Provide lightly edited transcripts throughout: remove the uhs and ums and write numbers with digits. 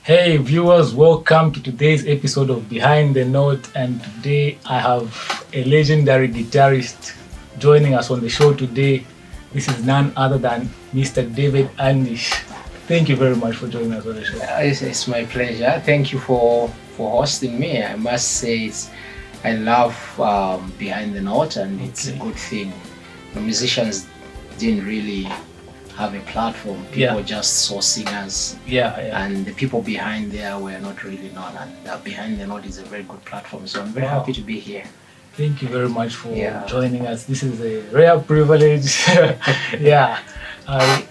Hey viewers, welcome to today's episode of Behind the Note, and today I have a legendary guitarist joining us on the show today. This is none other than Mr. David Andish. Thank you very much for joining us on the show. It's my pleasure. Thank you for hosting me. I must say I love Behind the Note, and it's a good thing. The musicians didn't really have a platform. People just saw singers. And the people behind there were not really known. And Behind the Note is a very good platform. So I'm very happy to be here. Thank you very much for joining us. This is a rare privilege. I'm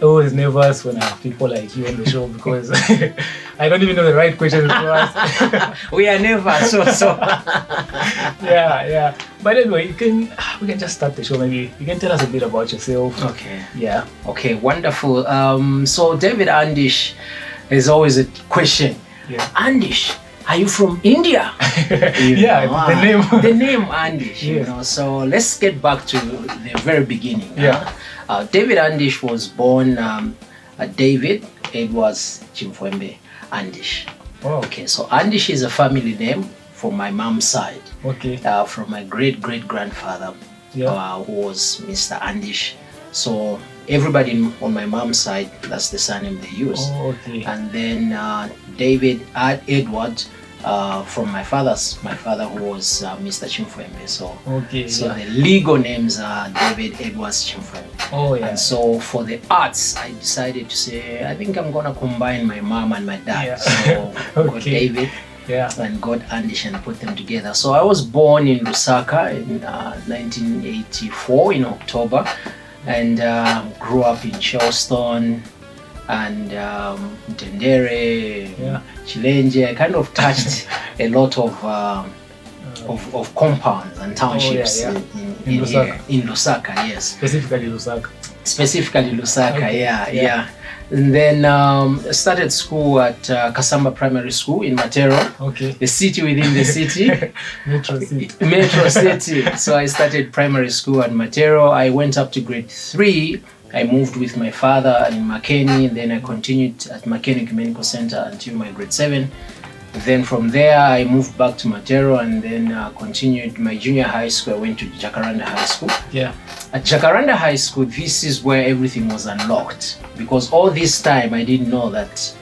always nervous when I have people like you on the show because I don't even know the right questions to ask. We are nervous, so. Yeah. But anyway, we can just start the show. Maybe you can tell us a bit about yourself. Okay. Yeah. Okay. Wonderful. So David Andish is always a question. Yeah. Andish, are you from India? The name. The name Andish. Yes. So let's get back to the very beginning. Yeah. David Andish was born David Edwards Chimfwembe Andish. Oh. Okay, so Andish is a family name from my mom's side. Okay. From my great-great-grandfather, who was Mr. Andish. So everybody on my mom's side, that's the surname they use. Oh, okay. And then David Edward from my father who was Mr. Chimfwembe. So the legal names are David Edwards Chimfwembe. Oh yeah. And so for the arts, I decided to say I think I'm gonna combine my mom and my dad. Yeah. So got David and got Andish and put them together. So I was born in Lusaka in 1984 in October, and grew up in Charleston and Tendere, Chilenje. I kind of touched a lot of compounds and townships in Lusaka, yes. Specifically Lusaka, yeah. And then started school at Kasamba Primary School in Matero, the city within the city. Metro City. So I started primary school at Matero. I went up to grade 3. I moved with my father in Makeni, and then I continued at Makeni Medical Center until my grade 7. Then from there, I moved back to Matero, and then continued my junior high school. I went to Jacaranda High School. Yeah. At Jacaranda High School, this is where everything was unlocked, because all this time I didn't know that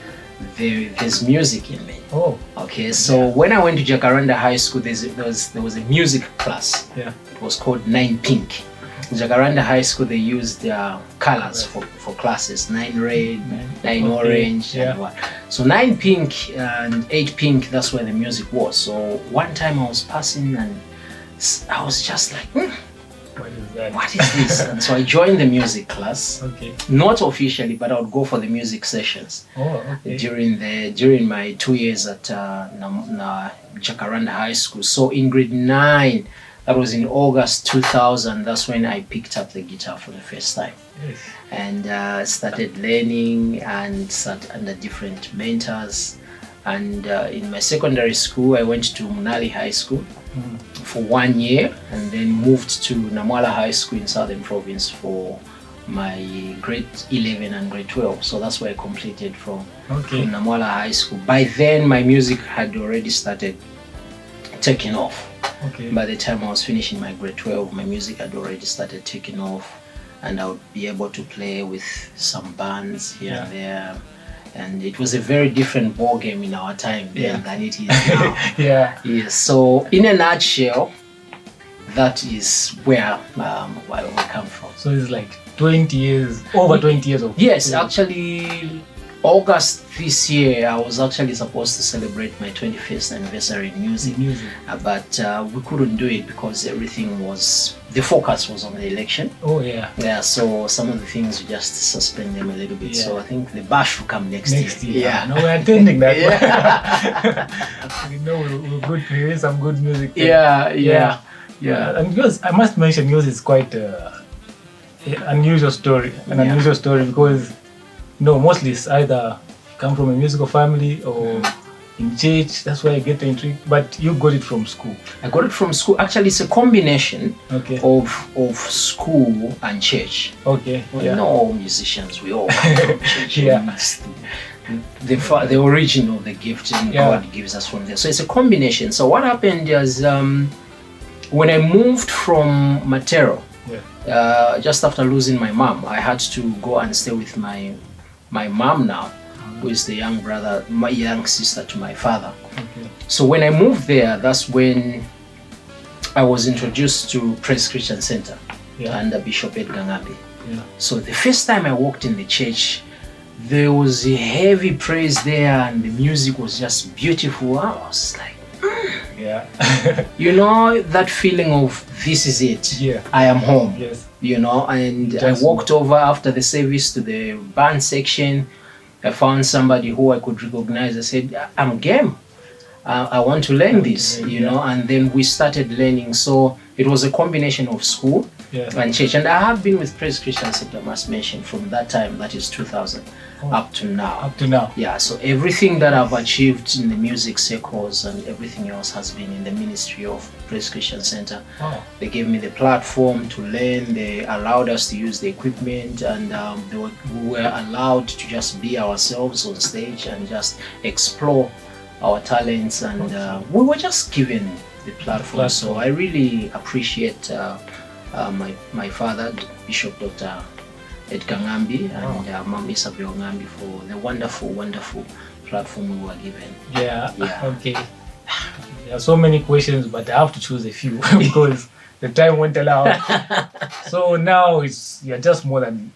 there's music in me. Oh. Okay. So when I went to Jacaranda High School, there was a music class. Yeah. It was called 9 Pink. In Jacaranda High School, they used their colors for classes: 9 red, 9 orange, and what. So 9 pink and 8 pink, that's where the music was. So one time I was passing and I was just like, what is this? And so I joined the music class. Okay. Not officially, but I would go for the music sessions. Oh, okay. During my 2 years at Jacaranda High School. So in grade 9, that was in August 2000. That's when I picked up the guitar for the first time. Yes. And started learning and sat under different mentors. And in my secondary school, I went to Munali High School for 1 year, and then moved to Namwala High School in Southern Province for my grade 11 and grade 12. So that's where I completed from Namwala High School. By then, my music had already started taking off. Okay. By the time I was finishing my grade 12, my music had already started taking off, and I would be able to play with some bands here and there. And it was a very different ball game in our time then than it is now. Yes. So in a nutshell, that is where we come from. So it's like 20 years, over 20 years of Yes, actually August this year, I was actually supposed to celebrate my 21st anniversary in music. But we couldn't do it because the focus was on the election. Oh, yeah. Yeah, so some of the things we just suspend them a little bit. Yeah. So I think the bash will come next year. Yeah. No, we're attending that. We're good to hear some good music. Yeah. And because I must mention, yours is quite an unusual story. Unusual story because mostly it's either come from a musical family or in church. That's why I get the intrigue. But you got it from school. I got it from school. Actually, it's a combination of school and church. Okay. We know all musicians. We all come from church. The origin of the gift God gives us from there. So it's a combination. So what happened is when I moved from Matero, just after losing my mom, I had to go and stay with my mom now, who is the young sister to my father. Okay. So when I moved there, that's when I was introduced to Praise Christian Center under Bishop Ed Gangambi. Yeah. So the first time I walked in the church, there was a heavy praise there and the music was just beautiful. I was like, that feeling of this is it. Yeah. I am home. Yes. And I walked over after the service to the band section. I found somebody who I could recognize. I said, I'm game. I want to learn this, and then we started learning. So it was a combination of school and church. And I have been with Praise Christian Center, I must mention, from that time, that is 2000, up to now. Yeah, so everything that I've achieved in the music circles and everything else has been in the ministry of Praise Christian Center. Oh. They gave me the platform to learn. They allowed us to use the equipment, and we were allowed to just be ourselves on stage and just explore our talents, and we were just given the platform. So I really appreciate my father, Bishop Dr. Ed Gangambi, and Mom Isabel Ngambi for the wonderful platform we were given. Okay. There are so many questions, but I have to choose a few because the time won't allow. So now you're just more than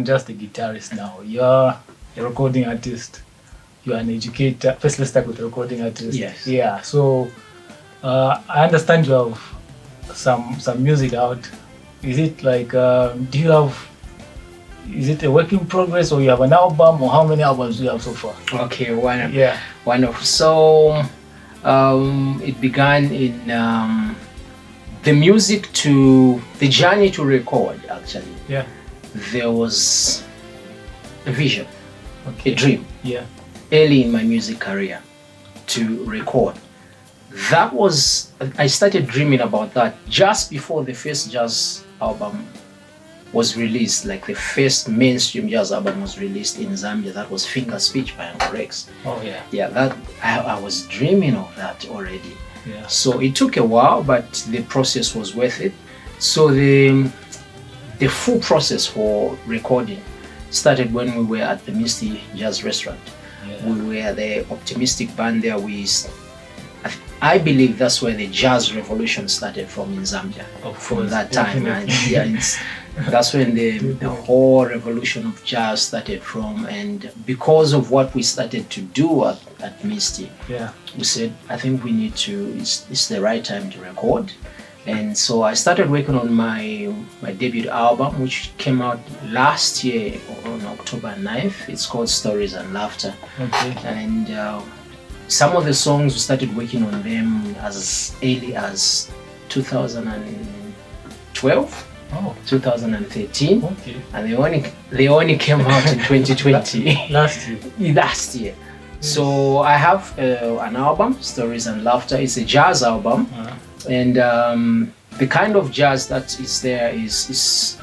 just a guitarist now. You're a recording artist. You are an educator. First, let's start with recording artist. Yes. Yeah. So I understand you have some music out. Is it like is it a work in progress, or you have an album, or how many albums do you have so far? Okay, wonderful. So it began in the journey to record. Actually, there was a vision, a dream. Early in my music career to record. I started dreaming about that just before the first jazz album was released, like the first mainstream jazz album was released in Zambia. That was Finger Speech by Uncle Rex. Oh yeah. Yeah, that I was dreaming of that already. Yeah. So it took a while, but the process was worth it. So the full process for recording started when we were at the Misty Jazz Restaurant. Yeah. We were the Optimistic band there. I believe that's where the jazz revolution started from in Zambia. From that time, and that's when the whole revolution of jazz started from. And because of what we started to do at Misty, we said, I think we need to. It's the right time to record. And so I started working on my debut album, which came out last year on October 9th. It's called Stories and Laughter. Okay. And some of the songs, we started working on them as early as 2012, 2013. Okay. And they only came out in 2020. Last year. Last year. So I have an album, Stories and Laughter. It's a jazz album. And the kind of jazz that is there is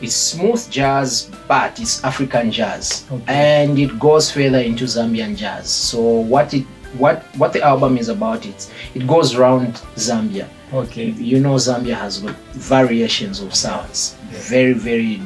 smooth jazz, but it's African jazz. Okay. And it goes further into Zambian jazz. So what the album is about, it goes around Zambia. Okay. Zambia has got variations of sounds. Very, very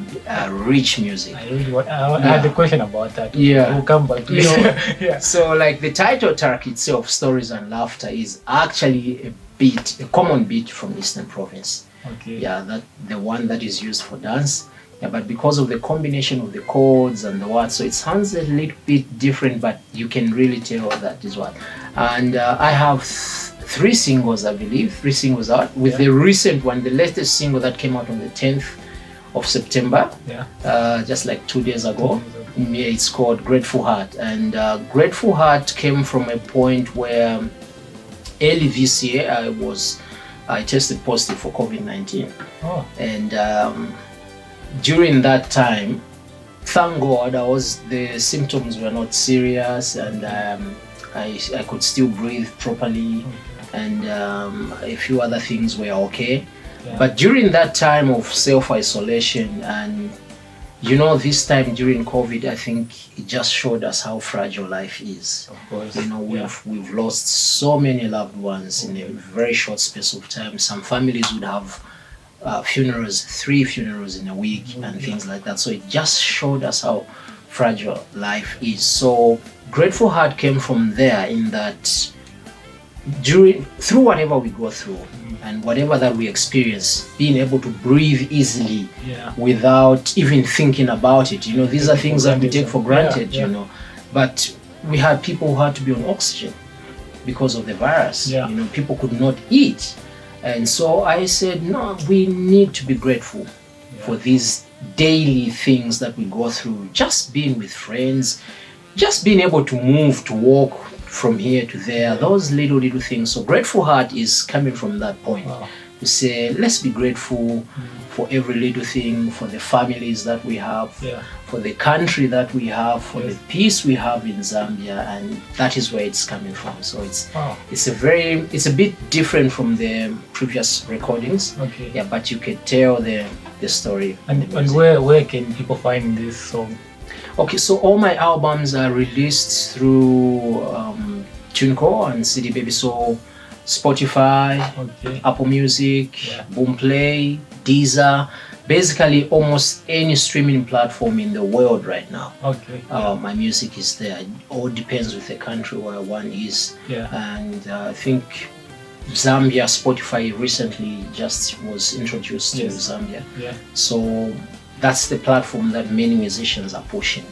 rich music. I had a question about that. Yeah. We'll come back to it. So like the title track itself, Stories and Laughter, is actually a common beat from Eastern Province. Okay. Yeah, that the one that is used for dance. Yeah, but because of the combination of the chords and the words, so it sounds a little bit different, but you can really tell that is what. And I have 3 singles, I believe, 3 singles out. With the recent one, the latest single that came out on the 10th of September, just like 2 days ago. Yeah, it's called Grateful Heart. And Grateful Heart came from a point where early this year I tested positive for COVID-19. And during that time, thank God, the symptoms were not serious, and I could still breathe properly, and a few other things were okay. But during that time of self-isolation, and this time during COVID, I think it just showed us how fragile life is. Of course. We've lost so many loved ones in a very short space of time. Some families would have funerals, 3 funerals in a week, and things like that. So it just showed us how fragile life is. So Grateful Heart came from there, in that through whatever we go through and whatever that we experience, being able to breathe easily without even thinking about it. These are things that we take for granted, But we had people who had to be on oxygen because of the virus. People could not eat. And so I said, no, we need to be grateful for these daily things that we go through. Just being with friends, just being able to move, to walk from here to there, those little things. So Grateful Heart is coming from that point. To say, let's be grateful for every little thing, for the families that we have, for the country that we have, for the peace we have in Zambia, and that is where it's coming from. So it's a bit different from the previous recordings. But you can tell the story. And where can people find this song? Okay, so all my albums are released through TuneCore and CD Baby. So Spotify, Apple Music, Boomplay, Deezer, basically almost any streaming platform in the world right now. My music is there. It all depends with the country where one is. And I think Zambia, Spotify recently just was introduced to Zambia. So that's the platform that many musicians are pushing,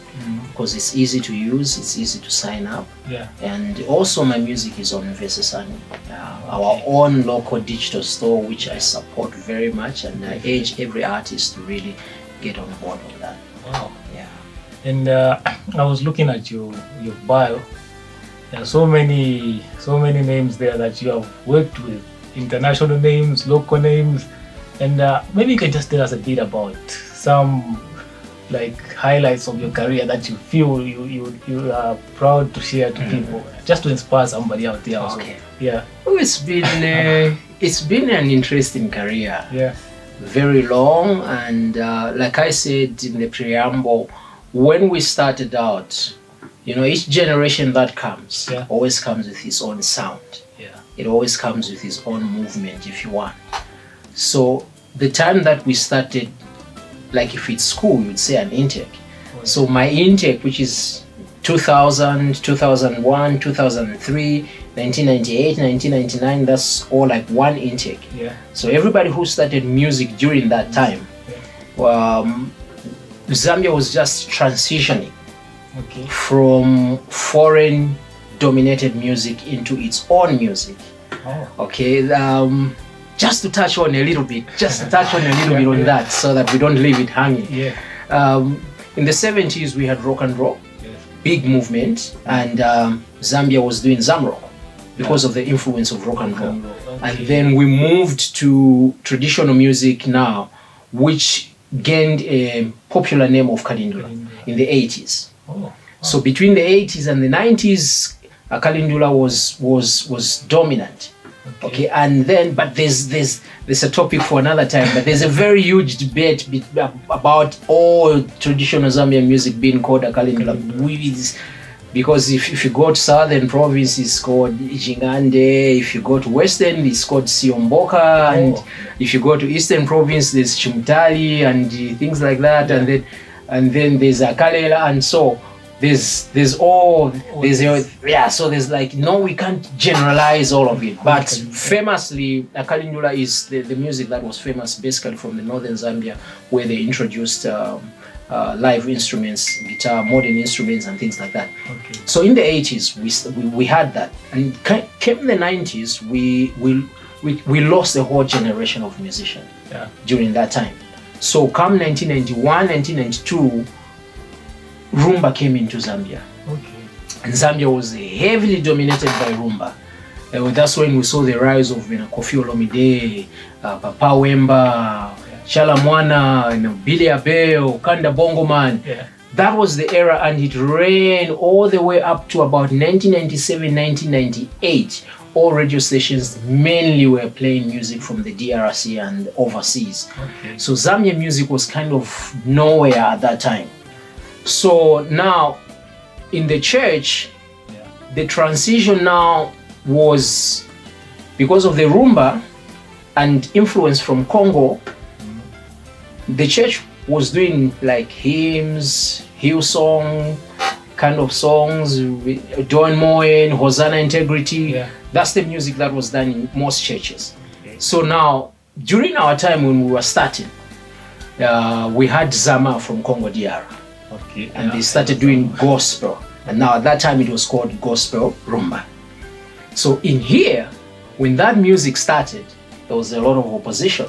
because it's easy to use, it's easy to sign up. And also my music is on Vesesani, our own local digital store, which I support very much, and I urge every artist to really get on board on that. And I was looking at your bio. There are so many names there that you have worked with, international names, local names, and maybe you can just tell us a bit about some highlights of your career that you feel you are proud to share to people, just to inspire somebody out there also. Well, it's been an interesting career. Very long, and like I said in the preamble, when we started out, each generation that comes always comes with its own sound. It always comes with its own movement, if you want. So the time that we started, like if it's school, you'd say an intake. So my intake, which is 2000, 2001, 2003, 1998, 1999, that's all like one intake. So everybody who started music during that time, Zambia was just transitioning from foreign dominated music into its own music. Just to touch on a little bit, on that, so that we don't leave it hanging. In the 70s, we had rock and roll, big movement, and Zambia was doing Zamrock because of the influence of rock and roll. And then we moved to traditional music now, which gained a popular name of Kalindula in the 80s. So between the 80s and the 90s, Kalindula was dominant. And then, but there's a topic for another time, but there's a very huge debate about all traditional Zambian music being called a Kalindula. Because if you go to southern province, it's called Jingande. If you go to western, it's called Siomboka. And if you go to eastern province, there's Chimtali and things like that. And then there's Akalela. And so So there's like, no, we can't generalize all of it, but famously Kalindula is the music that was famous basically from the northern Zambia, where they introduced live instruments, guitar, modern instruments and things like that. Okay. So in the 80s we had that, and came in the 90s we lost a whole generation of musicians during that time. So come 1991, 1992, rumba came into Zambia. Okay. And Zambia was heavily dominated by rumba. That's when we saw the rise of Kofi Olomide, Papa Wemba, Chala Mwana, Billy Abel, Kanda Bongo Man. Yeah. That was the era, and it ran all the way up to about 1997, 1998. All radio stations mainly were playing music from the DRC and overseas. Okay. So Zambian music was kind of nowhere at that time. So now in the church, the transition now was because of the rumba and influence from Congo. The church was doing like hymns, Hillsong kind of songs, Don Moen, Hosanna Integrity. Yeah. That's the music that was done in most churches. Okay. So now, during our time when we were starting, we had Zama from Congo DR. Okay. And they started doing gospel. And now at that time it was called gospel rumba. So in here, when that music started, there was a lot of opposition.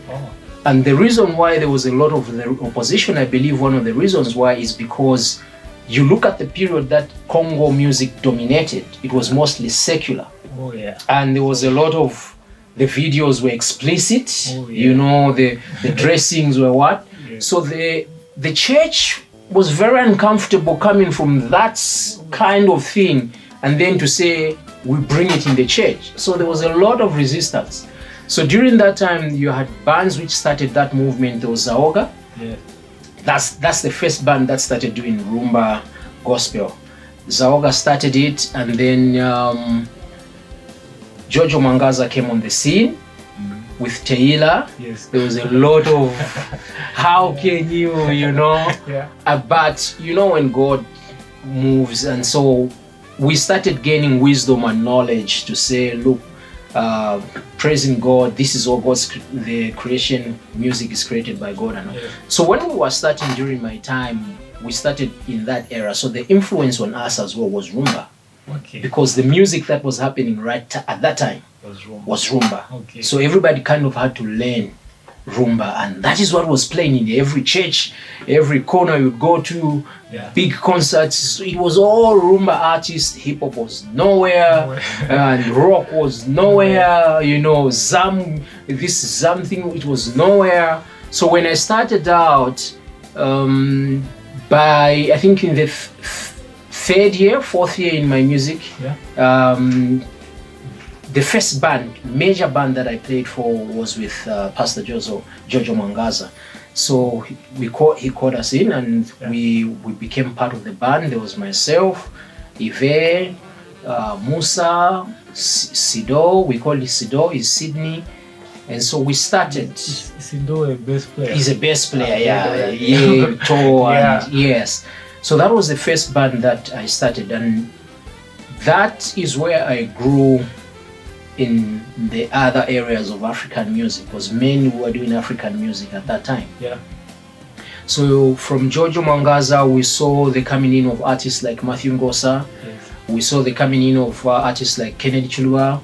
Oh. And the reason why there was a lot of the opposition, I believe one of the reasons why is because you look at the period that Congo music dominated, it was mostly secular. Oh yeah. And there was a lot of, the videos were explicit, oh, yeah. you know, the dressings were what? Yeah. So the church was very uncomfortable coming from that kind of thing and then to say, we bring it in the church. So there was a lot of resistance. So during that time, you had bands which started that movement. There was Zaoga. Yeah. That's the first band that started doing rumba gospel. Zaoga started it, and then Jojo Mangaza came on the scene with Teila. Yes. There was a lot of how can you know? Yeah. But you know when God moves, and so we started gaining wisdom and knowledge to say, look, praising God, this is all the creation music is created by God. And yeah. So when we were starting during my time, we started in that era. So the influence on us as well was rumba. Okay. Because the music that was happening at that time was rumba. Okay. So everybody kind of had to learn rumba, and that is what was playing in every church, every corner you'd go to, big concerts. It was all rumba artists. Hip hop was nowhere, and rock was nowhere. You know, this Zam thing, it was nowhere. So when I started out, by I think in the fourth year in my music, the first major band that I played for was with Pastor Jojo Mangaza. So he called us in, and we became part of the band. There was myself, Yves, Musa, Sido. We call it Sido, is Sydney. And so we started. Is Sido a bass player? He's a bass player, yeah. Yes. So that was the first band that I started, and that is where I grew in the other areas of African music, because men were doing African music at that time. Yeah. So from Jojo Mangaza, we saw the coming in of artists like Matthew Ngosa. Yes. We saw the coming in of artists like Kennedy Chilwa,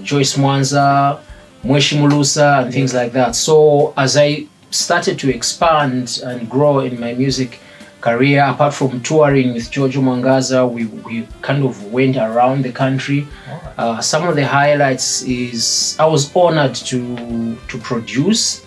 Joyce Mwanza, Mweshi Mulusa, and things like that. So as I started to expand and grow in my music career, apart from touring with Jojo Mangaza, we kind of went around the country. Some of the highlights is I was honored to produce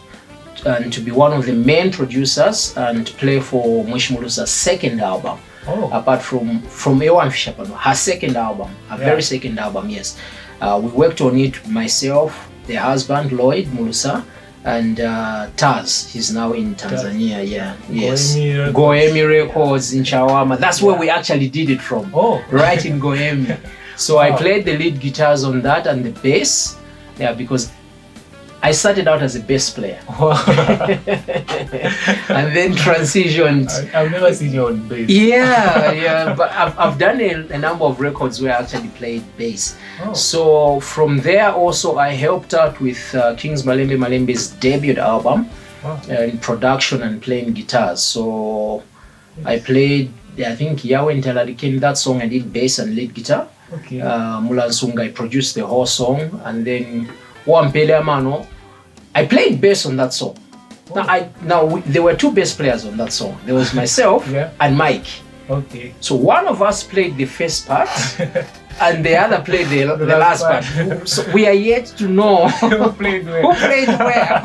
and to be one of the main producers and play for Mweshi Mulusa's second album. Apart from Ewan Fishapano, her second album, very second album, yes. We worked on it, myself, the husband Lloyd Mulusa, and Taz. He's now in Tanzania. Yes. Goemi Records in Chawama. That's where we actually did it from. Right in Goemi. So I played the lead guitars on that and the bass. Yeah, because I started out as a bass player. And then transitioned. I've never seen you on bass. Yeah, but I've done a number of records where I actually played bass. Oh. So from there also I helped out with Kings Malembe's debut album in production and playing guitars. So I played, I think Yawe Ntalarikeni, that song I did bass and lead guitar. Okay. Mulansunga, I produced the whole song, and then Wampele Amano, I played bass on that song. There were two bass players on that song. There was myself and Mike. Okay. So one of us played the first part and the other played the last part. So we are yet to know who played where.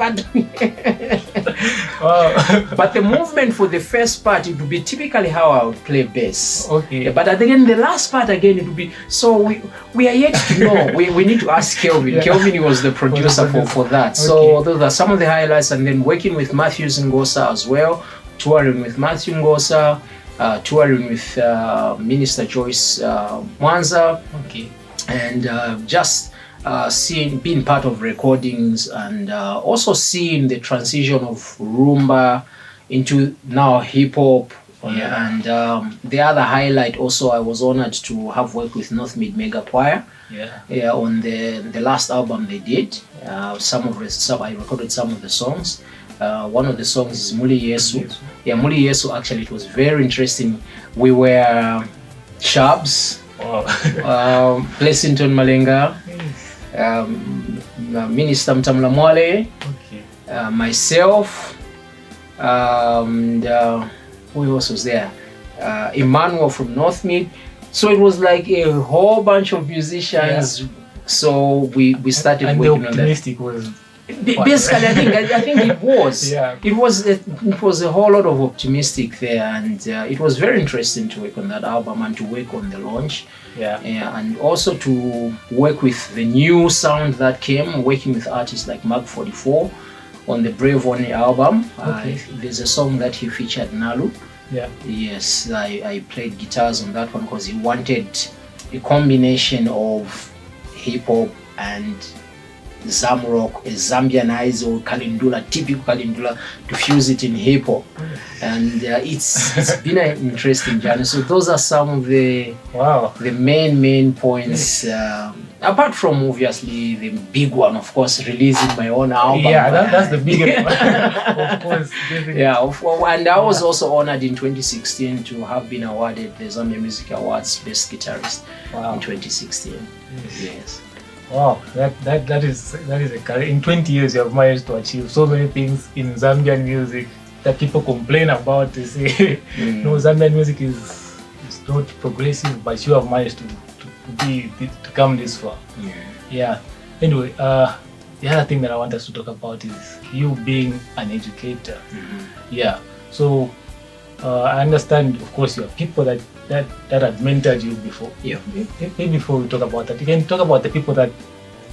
But the movement for the first part, it would be typically how I would play bass. Okay. But again, the last part again, it would be, so we are yet to know. we need to ask Kelvin. Kelvin was the producer for that. Okay. So those are some of the highlights, and then working with Matthew Ngosa as well, touring with Matthew Ngosa, touring with Minister Joyce Mwanza, and just being part of recordings, and also seeing the transition of rumba into now hip hop. And the other highlight also, I was honored to have worked with North Mid Mega Choir. On the last album they did. I recorded some of the songs. One of the songs is Muli Yesu. Muli Yesu, actually, it was very interesting. We were Shabs, Blessington Malenga, Minister Mtamla Mwale, myself, and who else was there? Emmanuel from North Mid. So it was like a whole bunch of musicians. So we started working on that. Was basically, I think it was. It was a whole lot of optimistic there, and it was very interesting to work on that album and to work on the launch. And also to work with the new sound that came, working with artists like Mark 44 on the Brave One album. There's a song that he featured, Nalu. Yes, I played guitars on that one because he wanted a combination of hip hop and Zamrock, a Zambianized or Kalindula, typical Kalindula, to fuse it in hip hop. And it's been an interesting journey. So those are some of the main points. Apart from obviously the big one, of course, releasing my own album. That's the biggest one. Of course. And I was also honored in 2016 to have been awarded the Zambia Music Awards Best Guitarist in 2016. Yes. Wow, that is a career. In 20 years, you have managed to achieve so many things in Zambian music that people complain about. They say, no, Zambian music is not progressive, but you have managed to come this far. Anyway, the other thing that I want us to talk about is you being an educator. So I understand, of course, you have people that had mentored you before. Maybe before we talk about that, you can talk about the people that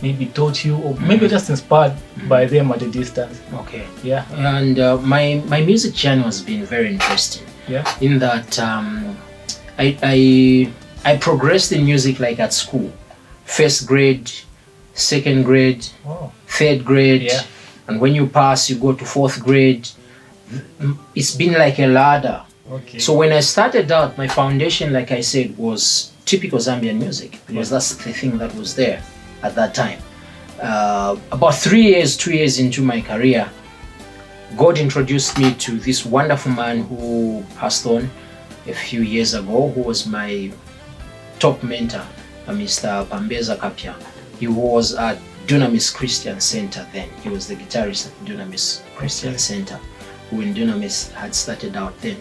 maybe taught you, or maybe just inspired by them at a distance. And my music journey has been very interesting. In that I progressed in music like at school. First grade, second grade, third grade, and when you pass, you go to fourth grade. It's been like a ladder. So when I started out, my foundation, like I said, was typical Zambian music, because that's the thing that was there at that time. About 2 years into my career, God introduced me to this wonderful man who passed on a few years ago, who was my top mentor, Mr. Pambeza Kapia. He was at Dunamis Christian Center then. He was the guitarist at Dunamis Christian Center, when Dunamis had started out then.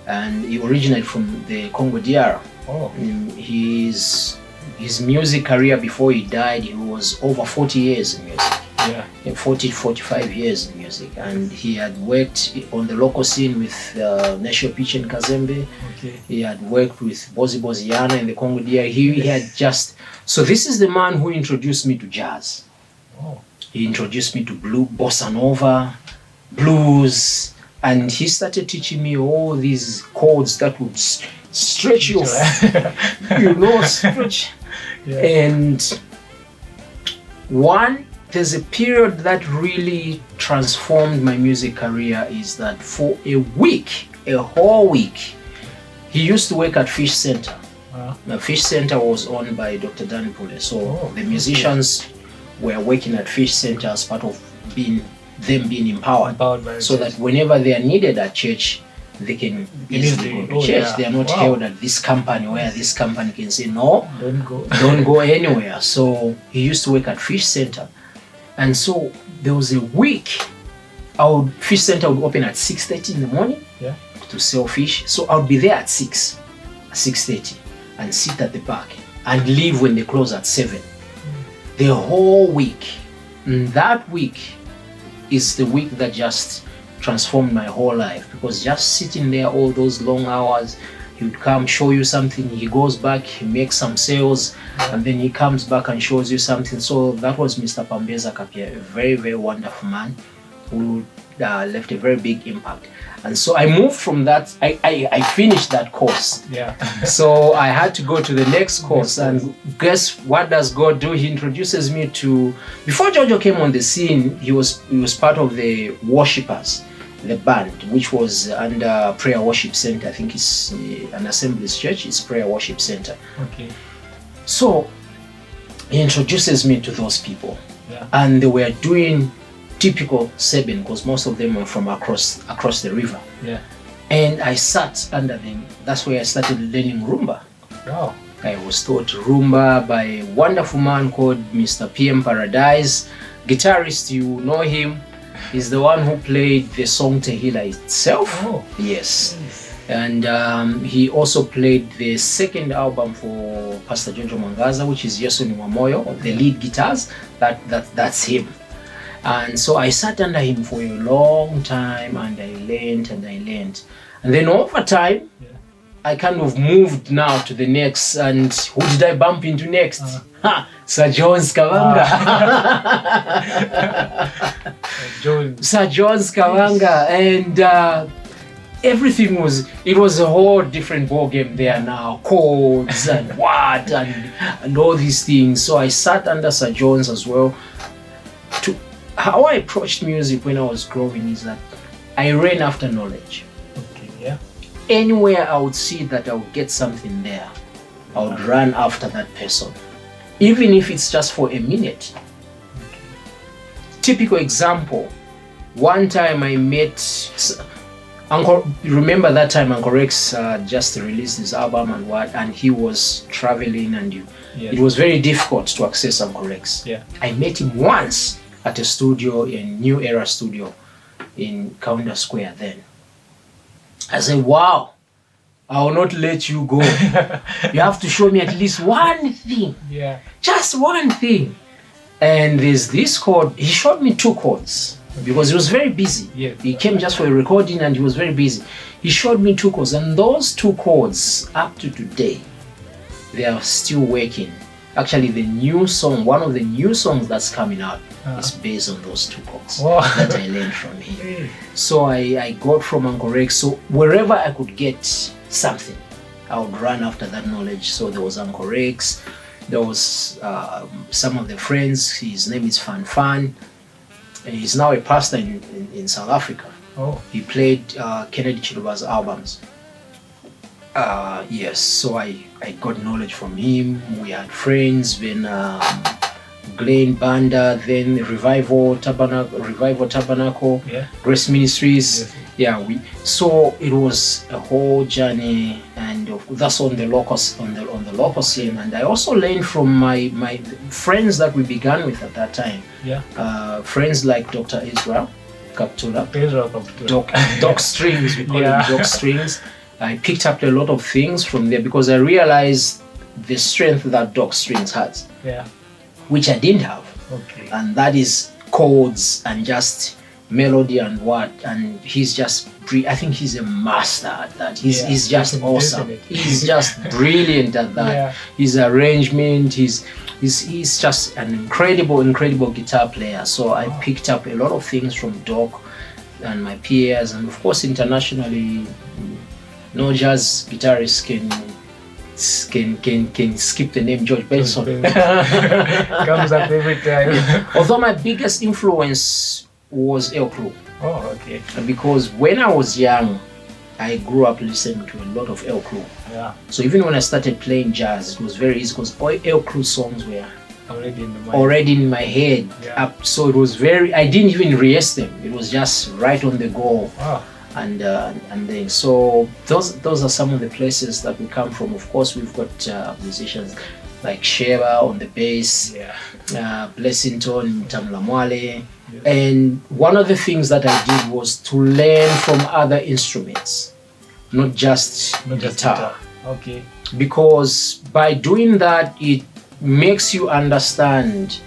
And he originated from the Congo DR. His music career before he died, he was over 40 years in music. 45 years in music. And he had worked on the local scene with Nesho Pitch and Kazembe. He had worked with Bozi Boziana in the Congo DR. He had just... So this is the man who introduced me to jazz. He introduced me to bossa nova, blues, and he started teaching me all these chords that would stretch you, stretch. And one there's a period that really transformed my music career is that for a whole week, he used to work at Fish Center. The Fish Center was owned by Dr. Dan Pule. So the musicians were working at Fish Center as part of being empowered so that whenever they are needed at church, they can easily go to church. They are not held at this company where this company can say, no, don't go anywhere. So he used to work at Fish Center. And so there was a week, Fish Center would open at 6:30 in the morning to sell fish. So I would be there at 6:30 and sit at the back and leave when they close at 7. The whole week. And that week is the week that just transformed my whole life, because just sitting there all those long hours, he would come show you something, he goes back, he makes some sales, and then he comes back and shows you something. So that was Mr. Pambeza Kapia, a very, very wonderful man who left a very big impact. And so I moved from that. I finished that course. So I had to go to the next course. And guess what does God do? He introduces me to, before Jojo came on the scene, he was part of the worshipers, the band, which was under Prayer Worship Center. I think it's an Assemblies Church. It's Prayer Worship Center. Okay. So he introduces me to those people. And they were doing typical Sebin, because most of them were from across the river. And I sat under them. That's where I started learning rumba. Wow. I was taught rumba by a wonderful man called Mr. PM Paradise. Guitarist, you know him. He's the one who played the song Tehila itself. Yes. And he also played the second album for Pastor Jojo Mangaza, which is Yesu Niwamoyo, the lead guitars. That's him. And so I sat under him for a long time, and I learned. And then over time, I kind of moved now to the next. And who did I bump into next? Sir Jones Kawanga. Sir Jones Kawanga. And everything was a whole different ballgame there now. Chords and what and all these things. So I sat under Sir Jones as well. How I approached music when I was growing is that I ran after knowledge. Anywhere I would see that I would get something there, I would run after that person, even if it's just for a minute. Typical example, one time I met Uncle, remember that time Uncle Rex just released his album and he was traveling, and it was very difficult to access Uncle Rex. I met him once at a studio in New Era Studio in Kaunda Square then. I said, wow, I will not let you go. You have to show me at least one thing. Just one thing. And there's this chord. He showed me 2 chords because he was very busy. He came just for a recording and he was very busy. He showed me 2 chords, and those 2 chords up to today, they are still working. Actually, the new song, one of the new songs that's coming out is based on those 2 chords that I learned from him. So I got from Uncle Rex. So wherever I could get something, I would run after that knowledge. So there was Uncle Rex, there was some of the friends. His name is Fan Fan. He's now a pastor in South Africa. He played Kennedy Chiluba's albums. Yes, so I got knowledge from him. We had friends, then Glenn Banda, then Revival Tabernacle, Grace Ministries. So it was a whole journey, and that's on the local scene. And I also learned from my friends that we began with at that time. Friends like Dr. Israel Kaptula, Doc Strings, we call him Doc Strings. I picked up a lot of things from there because I realized the strength that Doc Strings has, which I didn't have. And that is chords and just melody and what. And he's just, I think he's a master at that. He's just awesome. He's just brilliant at that. His arrangement, he's just an incredible guitar player. So I picked up a lot of things from Doc and my peers, and of course internationally. No jazz guitarist can skip the name George Benson. Comes up every time. Yeah. Although my biggest influence was El Crew. Oh, okay. Because when I was young, I grew up listening to a lot of El Crew. Yeah. So even when I started playing jazz, it was very easy because all El Crew songs were already in my head. Yeah. So it was I didn't even rehearse them. It was just right on the go. Wow. And then so those are some of the places that we come from. Of course, we've got musicians like Sheba on the bass, Blessington, Tamla Mwale. Yeah. And one of the things that I did was to learn from other instruments, not just guitar. Okay. Because by doing that, it makes you understand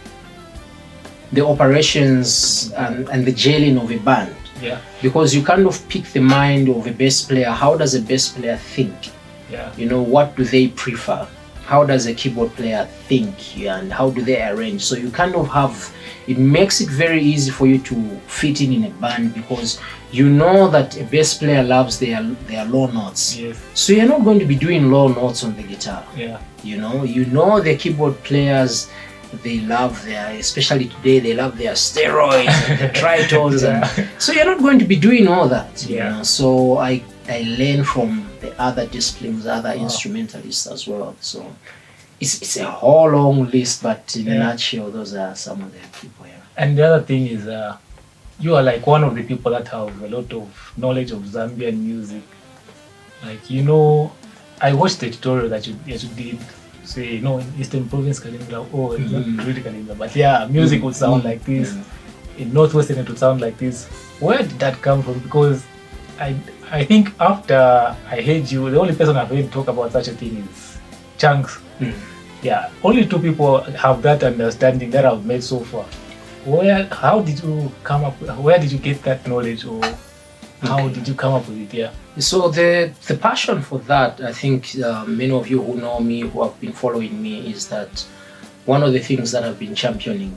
the operations and the gelling of a band. Yeah. Because you kind of pick the mind of a bass player. How does a bass player think? Yeah. You know, what do they prefer? How does a keyboard player think? And how do they arrange? So you kind of have, it makes it very easy for you to fit in a band because you know that a bass player loves their low notes. Yes. So you're not going to be doing low notes on the guitar. Yeah. You know the keyboard players, they love especially today, they love their steroids and the tritones. Yeah. And so you're not going to be doing all that. You Yeah. know? So I learn from the other disciplines, other instrumentalists as well. So it's a whole long list, but in a nutshell, those are some of the people here. And the other thing is, you are like one of the people that have a lot of knowledge of Zambian music. Like, I watched the tutorial that you did, say, in Eastern Province Kalimbla, it's not really Kalimbla, but music would sound like this. In Northwestern it would sound like this. Where did that come from? Because I think after I heard you, the only person I've heard talk about such a thing is Chunks. Yeah, only 2 people have that understanding that I've made so far. How did you come up? Where did you get that knowledge, or how did you come up with it? Yeah. So the passion for that, I think many of you who know me, who have been following me, is that one of the things that I've been championing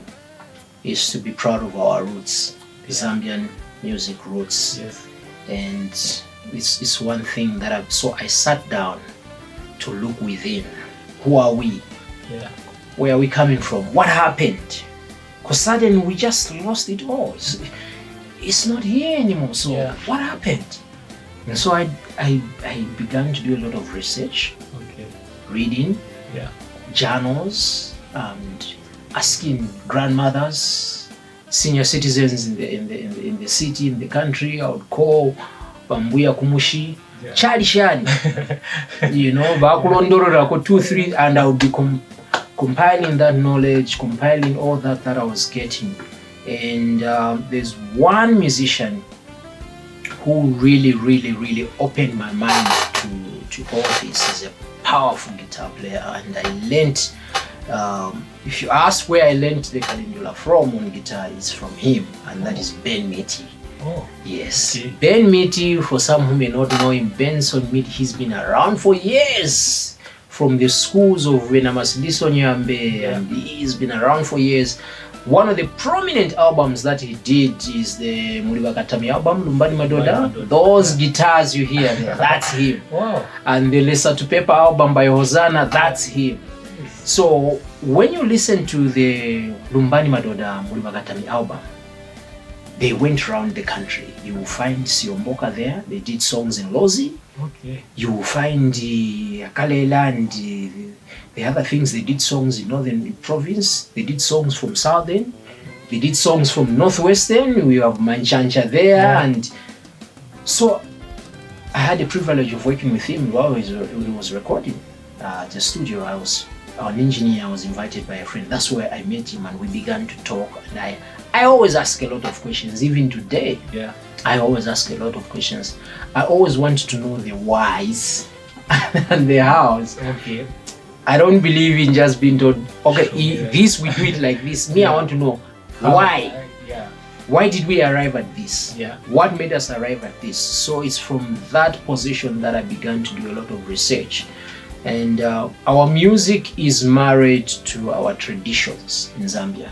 is to be proud of our roots, the Zambian music roots. Yes. And it's one thing that I sat down to look within. Who are we? Yeah. Where are we coming from? What happened? Because suddenly we just lost it all. It's not here anymore. So what happened? And so I began to do a lot of research, reading, journals, and asking grandmothers, senior citizens in the city, in the country. I would call Bambuya Kumushi, Chali Shani, Bakulondoro 2-3, and I would be compiling that knowledge, compiling all that I was getting. And there's one musician who really opened my mind to all this. He's a powerful guitar player, and I learned, if you ask where I learned the Kalindula from on guitar, it's from him, and that is Ben Miti. Oh, yes. Okay. Ben Miti, for some who may not know him, Benson Miti, he's been around for years from the schools of Venamasiliso Nyambe, and he's been around for years. One of the prominent albums that he did is the Mulibakatami album, Lumbani Madoda. Those guitars you hear there, that's him. Wow. And the Lesa to Paper album by Hosanna, that's him. So when you listen to the Lumbani Madoda Mulibakatami album, they went around the country. You will find Siomboka there. They did songs in Lozi. Okay. You will find Kalela and the other things. They did songs in Northern Province. They did songs from Southern. They did songs from Northwestern. We have Manchancha there. And so I had the privilege of working with him while he was recording at the studio. I was an engineer. I was invited by a friend. That's where I met him, and we began to talk. And I always ask a lot of questions, even today. Yeah. I always ask a lot of questions. I always want to know the whys and the hows. Okay. I don't believe in just being told, okay, this we do it like this. Me, I want to know why. Why did we arrive at this? Yeah. What made us arrive at this? So it's from that position that I began to do a lot of research. And our music is married to our traditions in Zambia.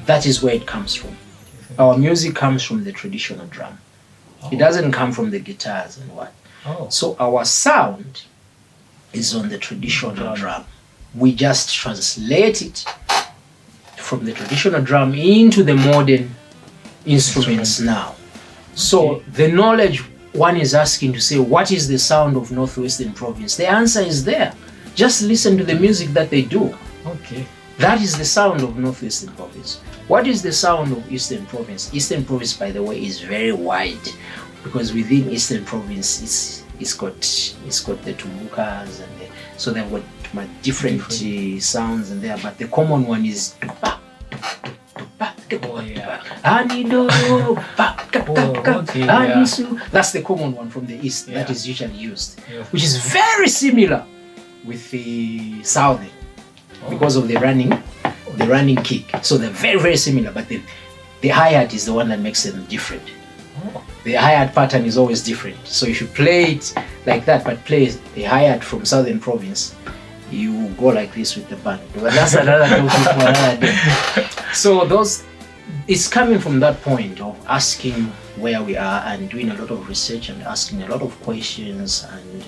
That is where it comes from. Our music comes from the traditional drum. It doesn't come from the guitars and what. So our sound is on the traditional drum. We just translate it from the traditional drum into the modern instruments now. So the knowledge one is asking to say, what is the sound of Northwestern Province? The answer is there. Just listen to the music that they do. Okay. That is the sound of Northwestern Province. What is the sound of Eastern Province? Eastern Province, by the way, is very wide, because within Eastern Province it's got the Tumbukas and so they've got different sounds in there. But the common one is that's the common one from the east that is usually used, which is very similar with the southern because of the running kick. So they're very, very similar, but the hi-hat is the one that makes them different. The hi-hat pattern is always different. So if you play it like that, but play the hi-hat from Southern Province, you go like this with the band. But that's another topic for another day. So it's coming from that point of asking where we are and doing a lot of research and asking a lot of questions and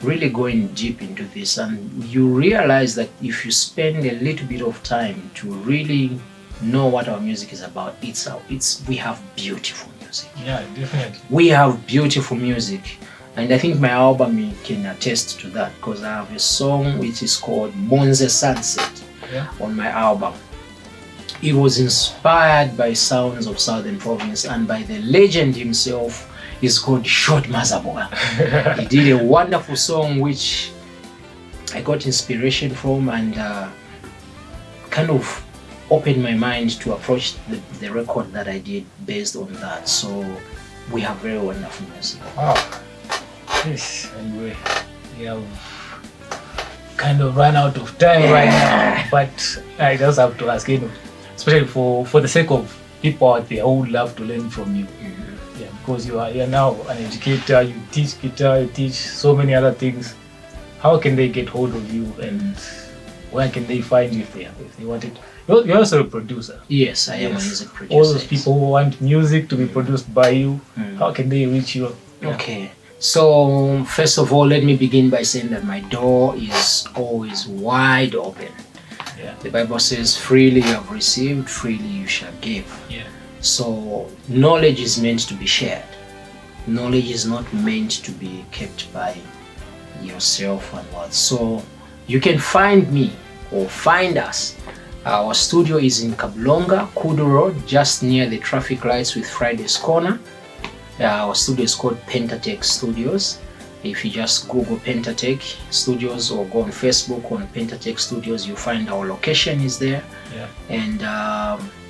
really going deep into this. And you realize that if you spend a little bit of time to really know what our music is about, we have beautiful music. Yeah, definitely. We have beautiful music. And I think my album can attest to that, because I have a song which is called Monze Sunset on my album. It was inspired by sounds of Southern Province and by the legend himself. He's called Short Mazaboga. He did a wonderful song which I got inspiration from and kind of opened my mind to approach the record that I did based on that. So we have very wonderful music. Wow. Yes, anyway, we have kind of run out of time right now, but I just have to ask, especially for the sake of people out there who would love to learn from you. Yeah, because you're now an educator, you teach guitar, you teach so many other things. How can they get hold of you, and where can they find you if they want it? You're also a producer. Yes, I am a music producer. All those people who want music to be produced by you, how can they reach you? Okay. So first of all, let me begin by saying that my door is always wide open. Yeah. The Bible says, freely you have received, freely you shall give. Yeah. So knowledge is meant to be shared. Knowledge is not meant to be kept by yourself and what. So you can find me or find us. Our studio is in Kablonga, Kudu Road, just near the traffic lights with Friday's Corner. Our studio is called Pentatech Studios. If you just Google Pentatech Studios or go on Facebook on Pentatech Studios, you'll find our location is there. Yeah. And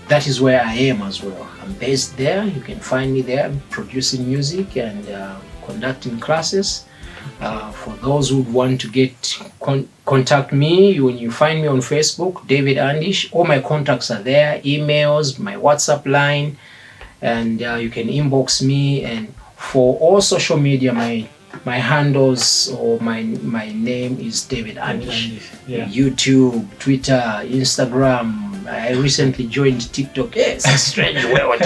that is where I am as well. I'm based there. You can find me there producing music and conducting classes. For those who want to contact me, when you find me on Facebook, David Andish, all my contacts are there, emails, my WhatsApp line, and you can inbox me. And for all social media, my handles or my name is David Andish. Yeah. YouTube, Twitter, Instagram. I recently joined TikTok. It's a strange world.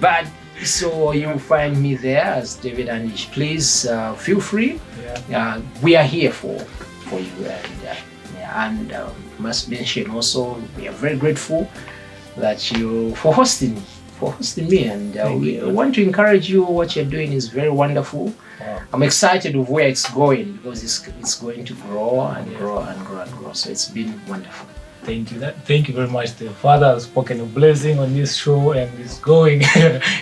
But so you'll find me there as David Andish. Please feel free. Yeah. We are here for you. And must mention also, we are very grateful that you for hosting me, and we want to encourage you. What you're doing is very wonderful. Wow. I'm excited of where it's going, because it's going to grow and grow and grow and grow. So it's been wonderful. Thank you. Thank you very much. The Father has spoken a blessing on this show, and it's going.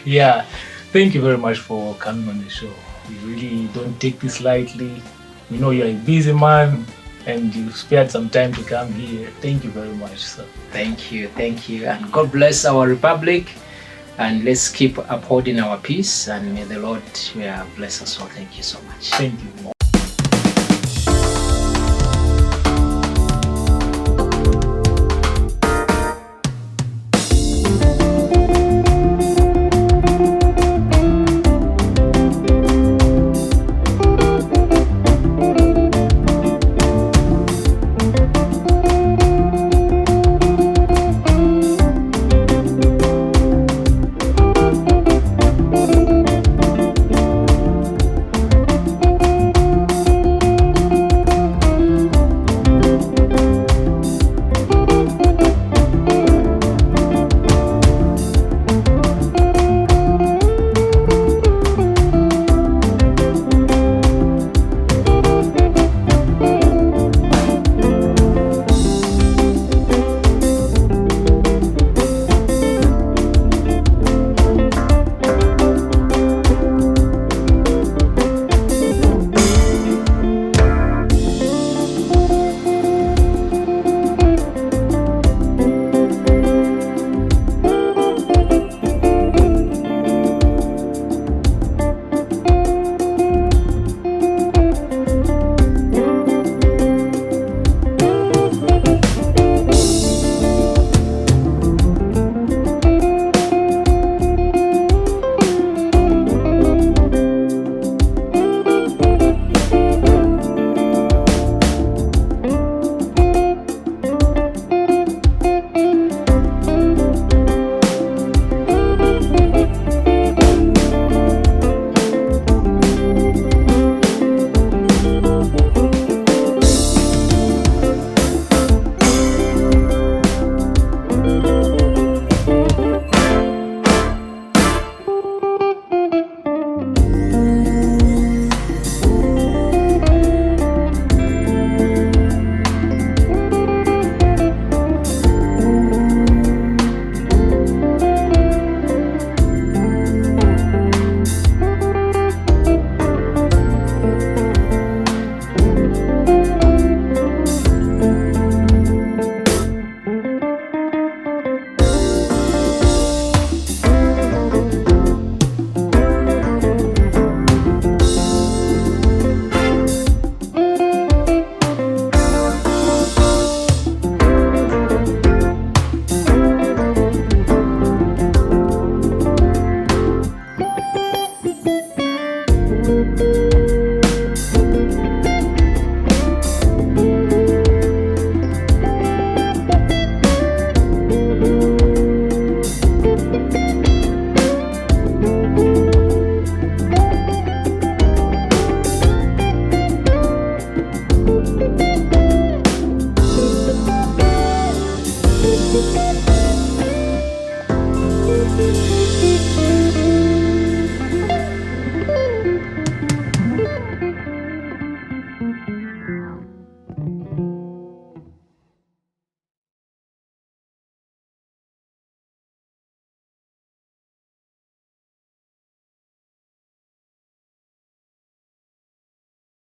Yeah. Thank you very much for coming on the show. We really don't take this lightly. We know you're a busy man, and you spared some time to come here. Thank you very much, sir. Thank you, and God bless our republic, and let's keep upholding our peace, and may the Lord bless us all. Thank you so much. Thank you.